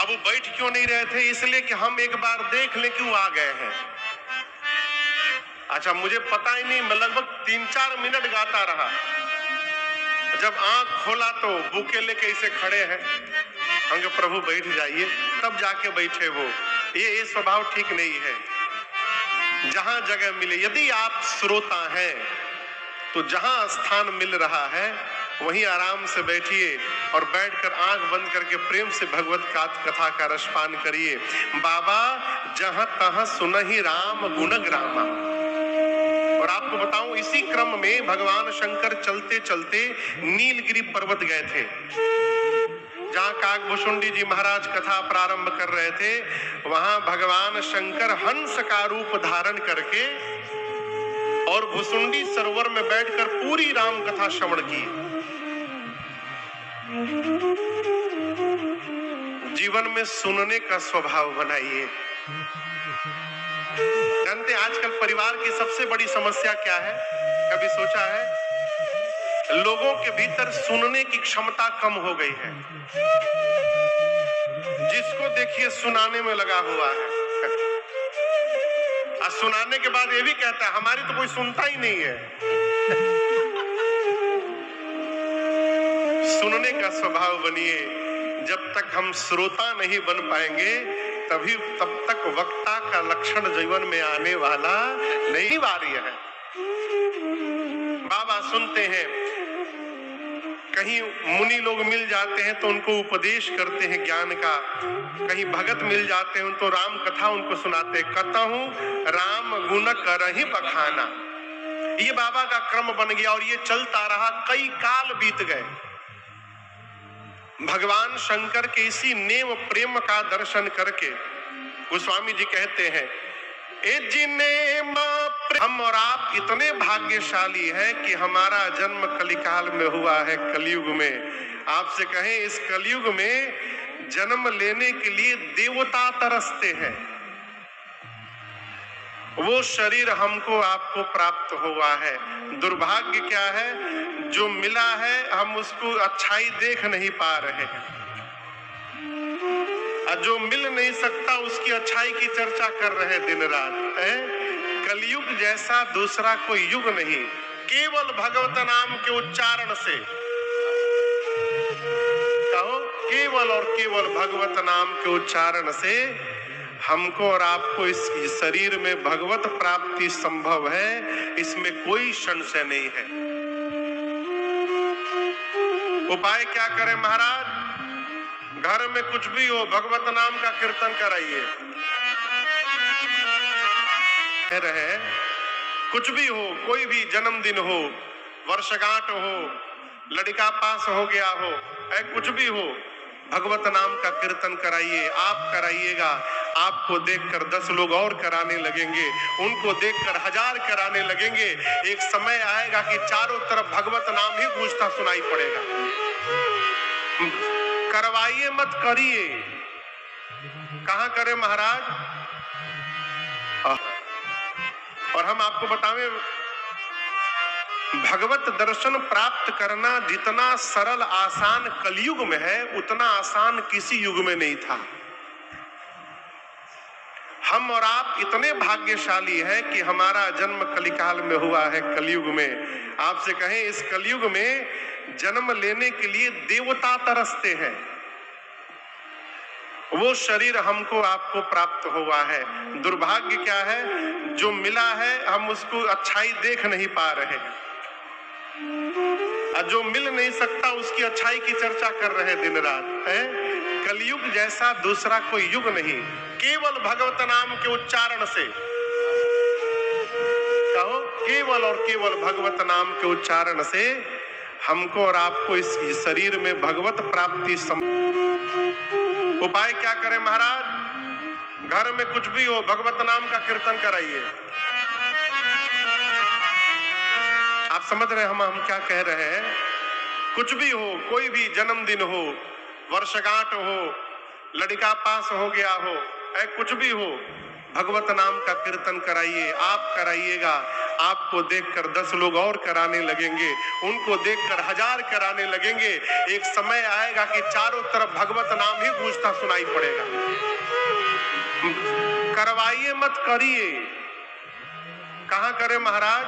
अब वो बैठ क्यों नहीं रहे थे? इसलिए कि हम एक बार देख लें कि वो आ गए हैं। अच्छा, मुझे पता ही नहीं, मैं लगभग 3-4 मिनट गाता रहा। जब आंख खोला तो बुके लेके इसे खड़े हैं। हम कहे प्रभु बैठ जाइए, तब जाके बैठे वो। ये स्वभाव ठीक नहीं है। जहां जगह मिले, यदि आप श्रोता हैं तो जहां स्थान मिल रहा है वहीं आराम से बैठिए और बैठकर आंख बंद करके प्रेम से भगवत कथा का रसपान करिए। बाबा जहां तहां सुनहि राम गुण ग्रामा। और आपको बताऊं, इसी क्रम में भगवान शंकर चलते चलते नीलगिरी पर्वत गए थे, जहां काकभुशुंडी जी महाराज कथा प्रारंभ कर रहे थे। वहां भगवान शंकर हंस का रूप धारण करके और भुसुंडी सरोवर में बैठकर पूरी राम कथा श्रवण की। जीवन में सुनने का स्वभाव बनाइए। जानते हैं आजकल परिवार की सबसे बड़ी समस्या क्या है? कभी सोचा है? लोगों के भीतर सुनने की क्षमता कम हो गई है। जिसको देखिए सुनाने में लगा हुआ है, और सुनाने के बाद ये भी कहता है हमारी तो कोई सुनता ही नहीं है। सुनने का स्वभाव बनिए। जब तक हम श्रोता नहीं बन पाएंगे तब तक वक्ता का लक्षण जीवन में आने वाला नहीं। वार्य है। बाबा सुनते हैं, कहीं मुनि लोग मिल जाते हैं तो उनको उपदेश करते हैं ज्ञान का, कहीं भगत मिल जाते हैं तो राम कथा उनको सुनाते। कथहु राम गुण करहि बखाना, ये बाबा का क्रम बन गया और ये चलता रहा। कई काल बीत गए। भगवान शंकर के इसी नेम प्रेम का दर्शन करके गोस्वामी जी कहते हैं, ए जिने हम और आप इतने भाग्यशाली हैं कि हमारा जन्म कलिकाल में हुआ है, कलयुग में। आपसे कहें इस कलयुग में जन्म लेने के लिए देवता तरसते हैं। वो शरीर हमको आपको प्राप्त हुआ है। दुर्भाग्य क्या है? जो मिला है हम उसको अच्छाई देख नहीं पा रहे हैं, और जो मिल नहीं सकता उसकी अच्छाई की चर्चा कर रहे दिन रात। कलयुग जैसा दूसरा कोई युग नहीं। केवल भगवत नाम के उच्चारण से, कहो केवल और केवल भगवत नाम के उच्चारण से हमको और आपको इस शरीर में भगवत प्राप्ति संभव है, इसमें कोई संशय नहीं है। उपाय क्या करें महाराज? घर में कुछ भी हो भगवत नाम का कीर्तन कराइए। रहे कुछ भी हो, कोई भी जन्मदिन हो, वर्षगांठ हो, लड़का पास हो गया हो, कुछ भी हो, भगवत नाम का कीर्तन कराइए। आप कराइएगा, आपको देखकर 10 लोग और कराने लगेंगे, उनको देखकर 1000 कराने लगेंगे। एक समय आएगा कि चारों तरफ भगवत नाम ही गूंजता सुनाई पड़ेगा। करवाइए मत करिए। कहां करें महाराज? और हम आपको बतावें, भगवत दर्शन प्राप्त करना जितना सरल आसान कलयुग में है, उतना आसान किसी युग में नहीं था। हम और आप इतने भाग्यशाली हैं कि हमारा जन्म कलिकाल में हुआ है, कलयुग में। आपसे कहें इस कलयुग में जन्म लेने के लिए देवता तरसते हैं। वो शरीर हमको आपको प्राप्त हुआ है। दुर्भाग्य क्या है? जो मिला है हम उसको अच्छाई देख नहीं पा रहे हैं, और जो मिल नहीं सकता उसकी अच्छाई की चर्चा कर रहे दिन रात। कलयुग जैसा दूसरा कोई युग नहीं। केवल भगवत नाम के उच्चारण से, कहो केवल और केवल भगवत नाम के उच्चारण से हमको और आपको इस शरीर में भगवत प्राप्ति उपाय क्या करें महाराज? घर में कुछ भी हो भगवत नाम का कीर्तन कराइए। आप समझ रहे हैं हम क्या कह रहे हैं? कुछ भी हो, कोई भी जन्मदिन हो, वर्षगांठ हो, लड़का पास हो गया हो, कुछ भी हो, भगवत नाम का कीर्तन कराइए, आप कराइएगा, आपको देखकर 10 लोग और कराने लगेंगे, उनको देखकर 1000 कराने लगेंगे। एक समय आएगा कि चारों तरफ भगवत नाम ही गूंजता सुनाई पड़ेगा। करवाइए मत करिए। कहां करे महाराज?